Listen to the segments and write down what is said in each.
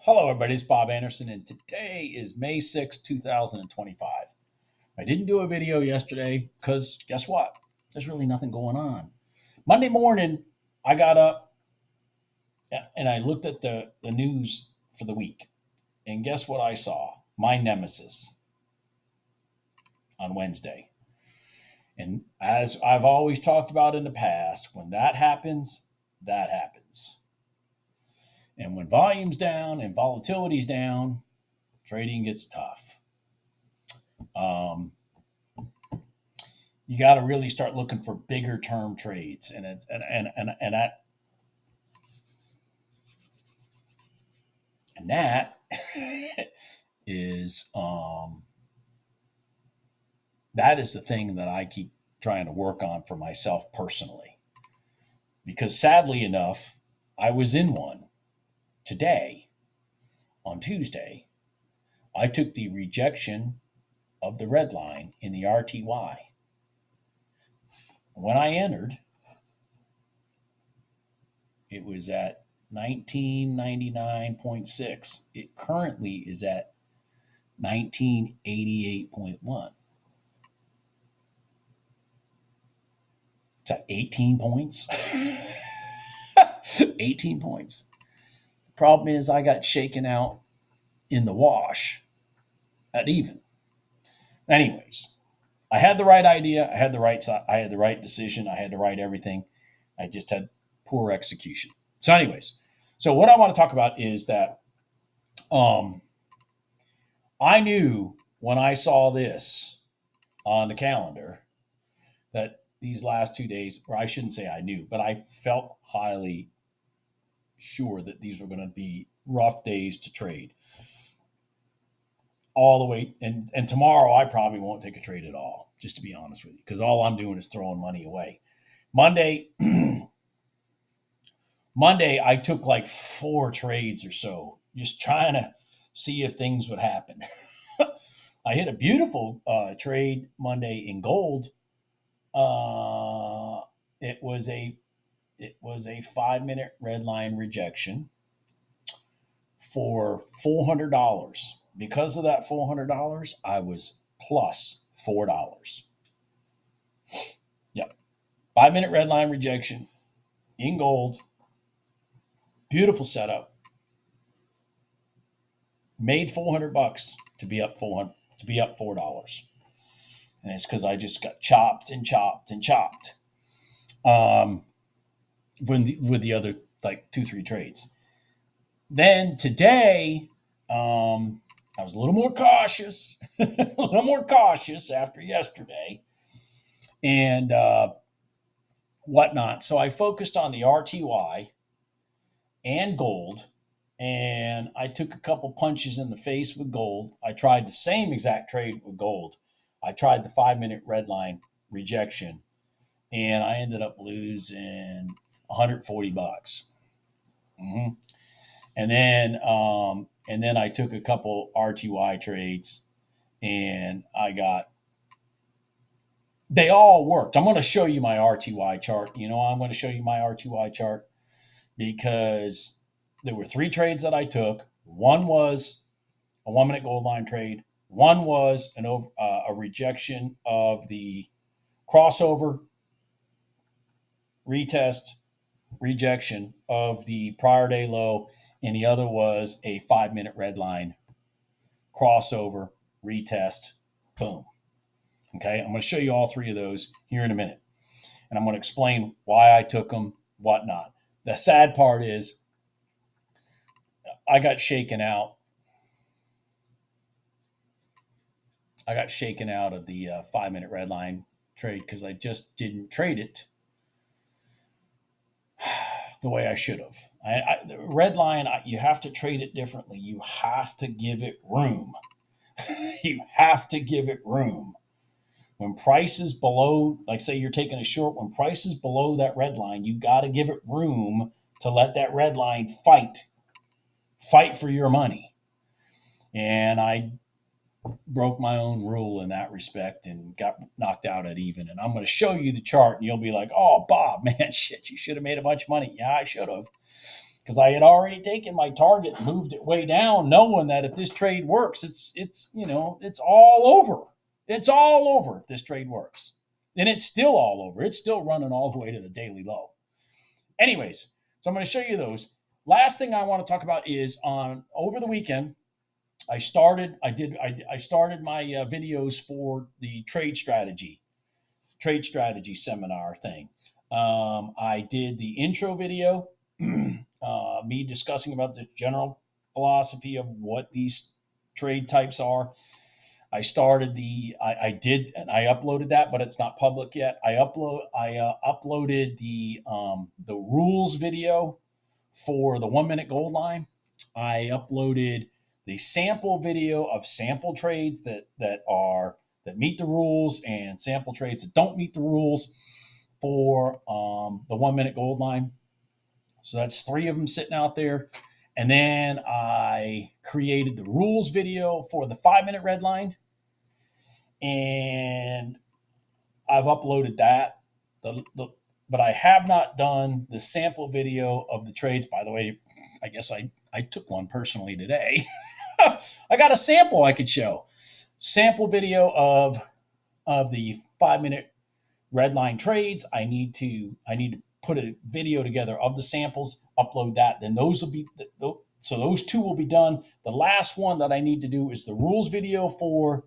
Hello, everybody. It's Bob Anderson, and today is May 6th, 2025. I didn't do a video yesterday because guess what? There's really nothing going on. Monday morning, I got up and I looked at the news for the week. And guess what I saw? My nemesis on Wednesday. And as I've always talked about in the past, when that happens, that happens. And when volume's down and volatility's down, trading gets tough. Um, you got to really start looking for bigger term trades, and that is that is the thing that I keep trying to work on for myself personally, because sadly enough, I was in one today on Tuesday. I took the rejection of the red line in the RTY. When I entered, it was at 1999.6. It currently is at 1988.1. It's at 18 points. 18 points. The problem is I got shaken out in the wash at even. Anyways, I had the right idea. I had the right decision. I had the right everything. I just had poor execution. So, anyways, so what I want to talk about is that I knew when I saw this on the calendar that these last 2 days, or I shouldn't say I knew, but I felt highly sure that these were going to be rough days to trade all the way. And tomorrow I probably won't take a trade at all, just to be honest with you, because all I'm doing is throwing money away. Monday, I took like 4 trades or so, just trying to see if things would happen. I hit a beautiful trade Monday in gold. It was a 5-minute red line rejection for $400. Because of that $400, I was plus $4. Yep. 5-minute red line rejection in gold. Beautiful setup. Made $400 to be up $4. And it's because I just got chopped and chopped and chopped. With the other like 2-3 trades. Then today, I was a little more cautious, after yesterday, and whatnot. So I focused on the RTY and gold, and I took a couple punches in the face with gold. I tried the same exact trade with gold. I tried the 5-minute red line rejection, and I ended up losing $140. Mm-hmm. And then I took a couple RTY trades, and they all worked. I'm going to show you my RTY chart. I'm going to show you my RTY chart because there were 3 trades that I took. One was a 1-minute gold line trade. One was a rejection of the crossover retest rejection of the prior day low, and the other was a 5-minute red line crossover retest. Boom. Okay, I'm going to show you all 3 of those here in a minute, and I'm going to explain why I took them, whatnot. The sad part is I got shaken out. I got shaken out of the 5-minute red line trade because I just didn't trade it the way I should have. The red line, you have to trade it differently. You have to give it room. You have to give it room. When price is below, like say you're taking a short, when price is below that red line, you got to give it room to let that red line fight for your money. And I broke my own rule in that respect and got knocked out at even. And I'm going to show you the chart, and you'll be like, oh, Bob, man, shit, you should have made a bunch of money. Yeah, I should have. because I had already taken my target and moved it way down, knowing that if this trade works, it's it's all over. It's all over if this trade works, and it's still all over. It's still running all the way to the daily low. Anyways, so I'm going to show you those. Last thing I want to talk about is on over the weekend. I started my videos for the trade strategy seminar thing. I did the intro video, me discussing about the general philosophy of what these trade types are. I started I did, and I uploaded that, but it's not public yet. I uploaded the rules video for the 1 minute gold line. I uploaded the sample video of sample trades that meet the rules and sample trades that don't meet the rules for the 1 minute gold line. So that's 3 of them sitting out there. And then I created the rules video for the 5 minute red line. And I've uploaded that. But I have not done the sample video of the trades. By the way, I guess I took one personally today. I got a sample I could show. Sample video of the 5 minute red line trades. I need to put a video together of the samples, upload that. Then those will be so those 2 will be done. The last one that I need to do is the rules video for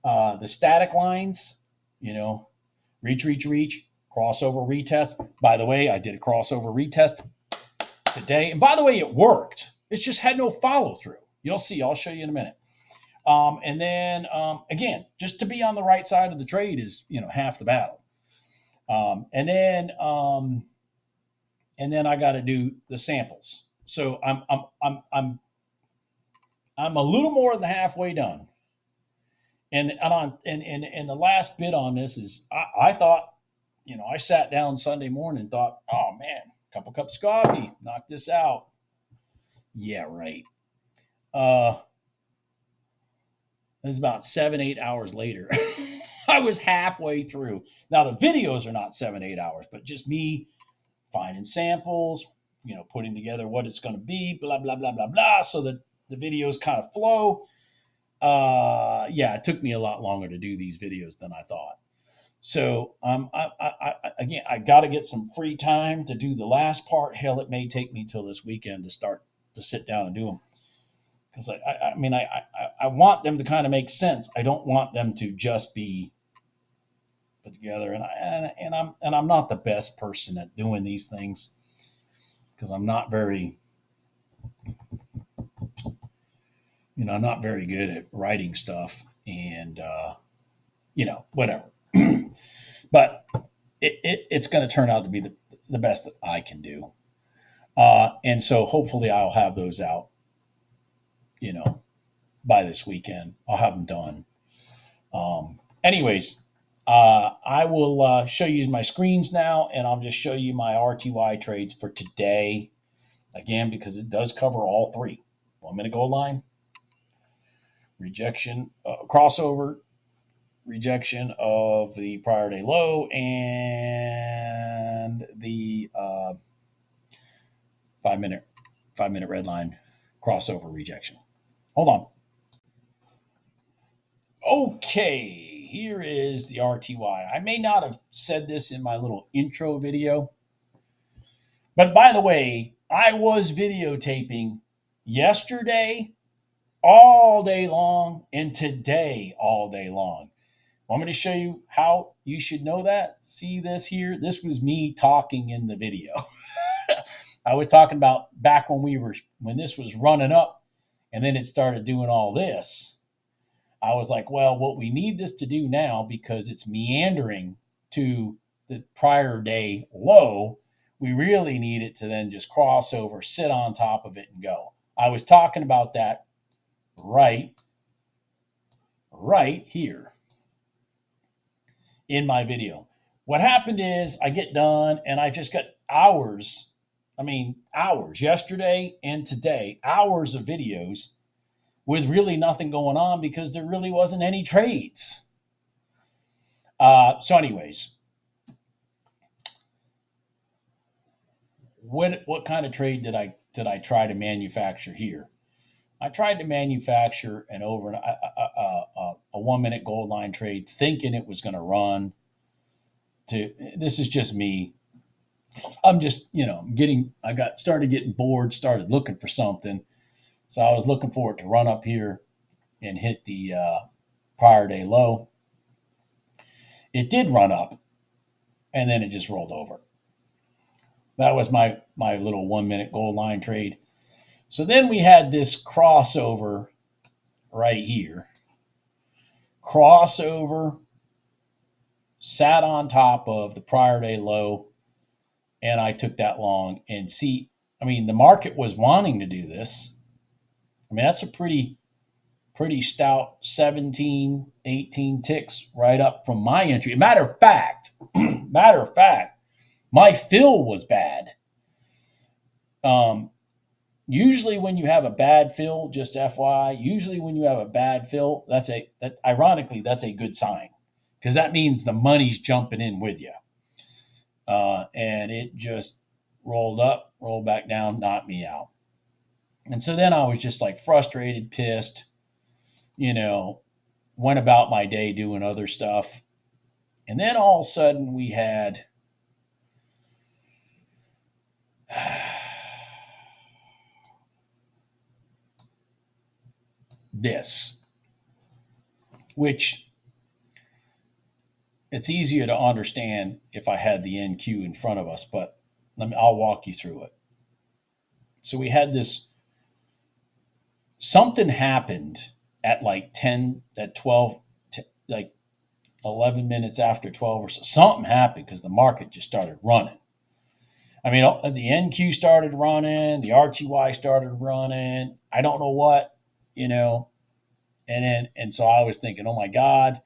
the static lines. Reach, crossover retest. By the way, I did a crossover retest today, and by the way, it worked. It just had no follow through. You'll see. I'll show you in a minute. And then again, just to be on the right side of the trade is half the battle. And then I got to do the samples. So I'm a little more than halfway done. And the last bit on this is I thought, I sat down Sunday morning and thought, oh man, couple cups of coffee, knock this out. Yeah, right. It was about 7-8 hours later. I was halfway through. Now the videos are not 7-8 hours, but just me finding samples, putting together what it's going to be, blah blah blah blah blah, so that the videos kind of flow. It took me a lot longer to do these videos than I thought. So I got to get some free time to do the last part. Hell, it may take me till this weekend to sit down and do them. Because I want them to kind of make sense. I don't want them to just be put together. And I'm not the best person at doing these things because I'm not very, I'm not very good at writing stuff and whatever. But it's going to turn out to be the best that I can do. And so hopefully I'll have those out, by this weekend. I'll have them done. Anyways, I will show you my screens now, and I'll just show you my RTY trades for today. Again, because it does cover all 3. 1 minute gold line, rejection, crossover, rejection of the prior day low, and the 5 minute red line crossover rejection. Hold on. Okay, here is the RTY. I may not have said this in my little intro video, but by the way, I was videotaping yesterday all day long and today all day long. Want me to show you how you should know that? See this here? This was me talking in the video. I was talking about back when this was running up and then it started doing all this. I was like, well, what we need this to do now, because it's meandering to the prior day low, we really need it to then just cross over, sit on top of it and go. I was talking about that right here in my video. What happened is I get done and I just got hours yesterday and today, hours of videos with really nothing going on because there really wasn't any trades. So anyways, what kind of trade did I try to manufacture here? I tried to manufacture an over a 1 minute gold line trade, thinking it was going to run to. This is just me. I'm just I got started getting bored, started looking for something, so I was looking for it to run up here and hit the prior day low. It did run up, and then it just rolled over. That was my little 1 minute gold line trade. So then we had this crossover right here. Crossover, sat on top of the prior day low, and I took that long. And see, I mean, the market was wanting to do this. I mean, that's a pretty stout 17, 18 ticks right up from my entry. Matter of fact, my fill was bad. Usually when you have a bad fill, just FYI, usually when you have a bad fill, ironically, that's a good sign, because that means the money's jumping in with you. And it just rolled up, rolled back down, knocked me out. And so then I was just like frustrated, pissed, went about my day doing other stuff. And then all of a sudden we had this, which it's easier to understand if I had the NQ in front of us, but I'll walk you through it. So we had this, something happened at like 12, like 11 minutes after 12 or so. Something happened because the market just started running. I mean, the NQ started running, the RTY started running. I don't know what, and so I was thinking, oh my God.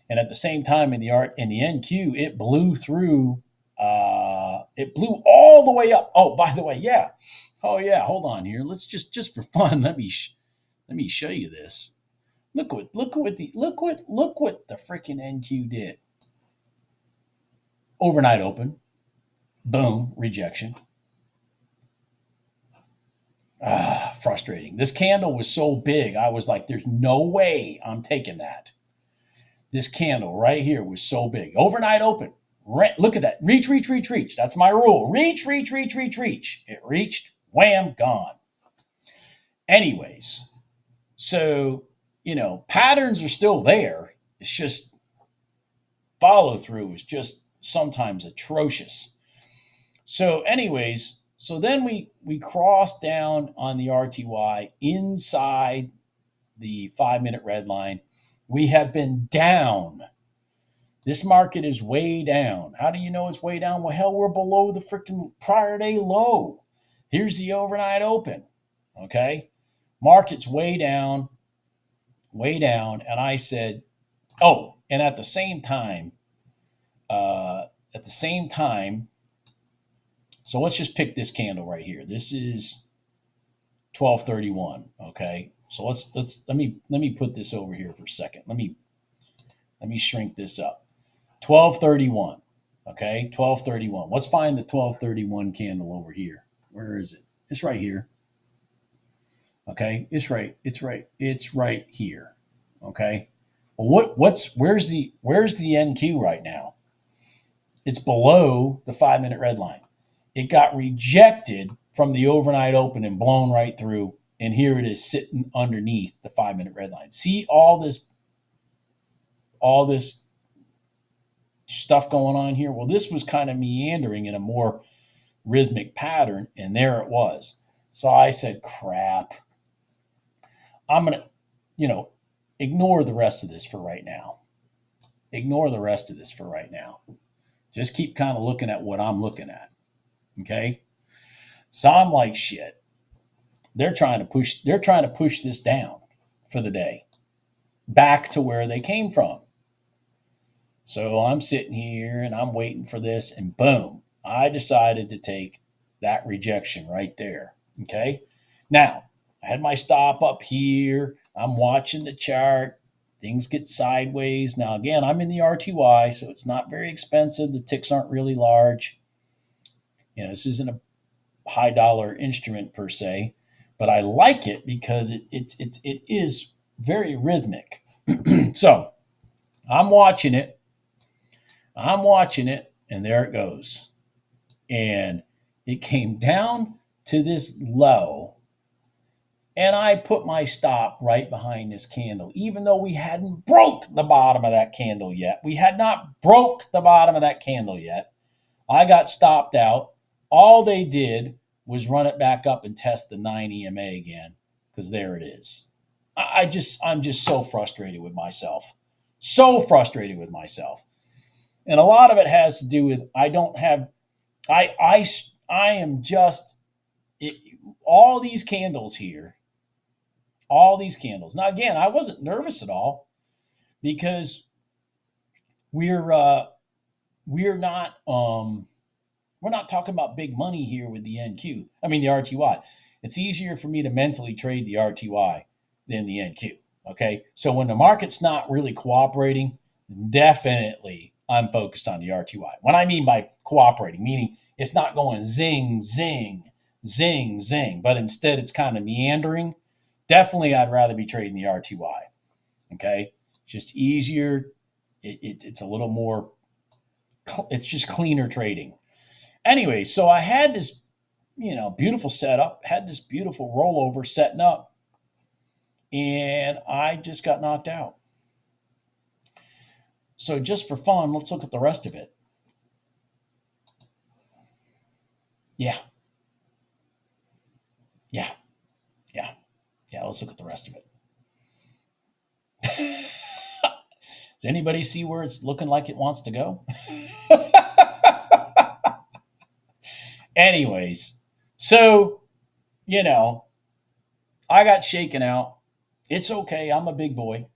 And at the same time in the NQ, it blew through, it blew all the way up. Oh, by the way, yeah. Oh yeah, hold on here. Let's just for fun, let me show you this. Look what the freaking NQ did. Overnight open. Boom, rejection. Frustrating. This candle was so big, I was like, there's no way I'm taking that. This candle right here was so big. Overnight open. Look at that. Reach. That's my rule. Reach. It reached. Wham, gone. Anyways, so, patterns are still there. It's just follow through is just sometimes atrocious. So anyways, so then we crossed down on the RTY inside the 5-minute red line. We have been down. This market is way down. How do you know it's way down? Well, hell, we're below the freaking prior day low. Here's the overnight open. Okay. Market's way down. And I said, oh, and at the same time, so let's just pick this candle right here. This is 1231. Okay. So let me put this over here for a second. Let me shrink this up. 1231. Okay. 1231. Let's find the 1231 candle over here. Where is it? It's right here. Okay. It's right here. Okay. Well, where's the NQ right now? It's below the 5-minute red line. It got rejected from the overnight open and blown right through. And here it is sitting underneath the 5-minute red line. See all this stuff going on here? Well, this was kind of meandering in a more rhythmic pattern, and there it was. So I said, crap. I'm going to, ignore the rest of this for right now. Just keep kind of looking at what I'm looking at. Okay? So I'm like, shit. They're trying to push this down for the day, back to where they came from. So I'm sitting here and I'm waiting for this, and boom, I decided to take that rejection right there. Okay. Now I had my stop up here. I'm watching the chart. Things get sideways. Now, again, I'm in the RTY, so it's not very expensive. The ticks aren't really large. This isn't high dollar instrument per se, but I like it because it is very rhythmic. So I'm watching it. And there it goes. And it came down to this low. And I put my stop right behind this candle, even though we hadn't broke the bottom of that candle yet. We had not broke the bottom of that candle yet. I got stopped out. All they did was run it back up and test the 9 EMA again, because there it is. I'm just so frustrated with myself. So frustrated with myself. And a lot of it has to do with I am just all these candles here. All these candles. Now again, I wasn't nervous at all because we're not talking about big money here with the NQ. I mean the RTY. It's easier for me to mentally trade the RTY than the NQ. Okay, so when the market's not really cooperating, definitely I'm focused on the RTY. What I mean by cooperating, meaning it's not going zing, zing, zing, zing, but instead it's kind of meandering. Definitely, I'd rather be trading the RTY. Okay, it's just easier. It's a little more. It's just cleaner trading. Anyway, so I had this, beautiful setup. Had this beautiful rollover setting up, and I just got knocked out. So just for fun, let's look at the rest of it. Yeah. Let's look at the rest of it. Does anybody see where it's looking like it wants to go? Anyways, so, I got shaken out. It's okay. I'm a big boy.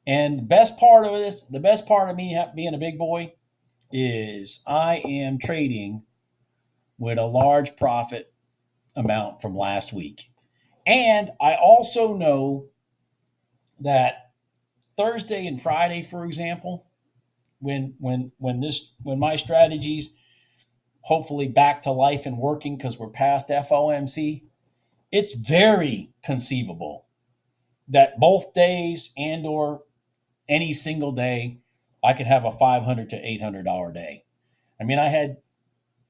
And the best part of me being a big boy is I am trading with a large profit amount from last week. And I also know that Thursday and Friday, for example, when my strategies hopefully back to life and working because we're past FOMC, it's very conceivable that both days and or any single day I could have a $500 to $800 day. I mean, I had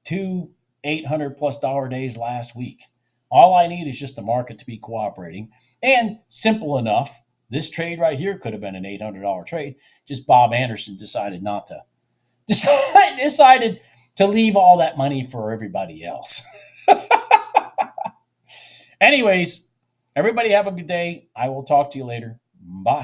2 $800+ days last week. All I need is just the market to be cooperating. And simple enough, this trade right here could have been an $800 trade. Just Bob Anderson decided not to. Decided to leave all that money for everybody else. Anyways, everybody have a good day. I will talk to you later. Bye.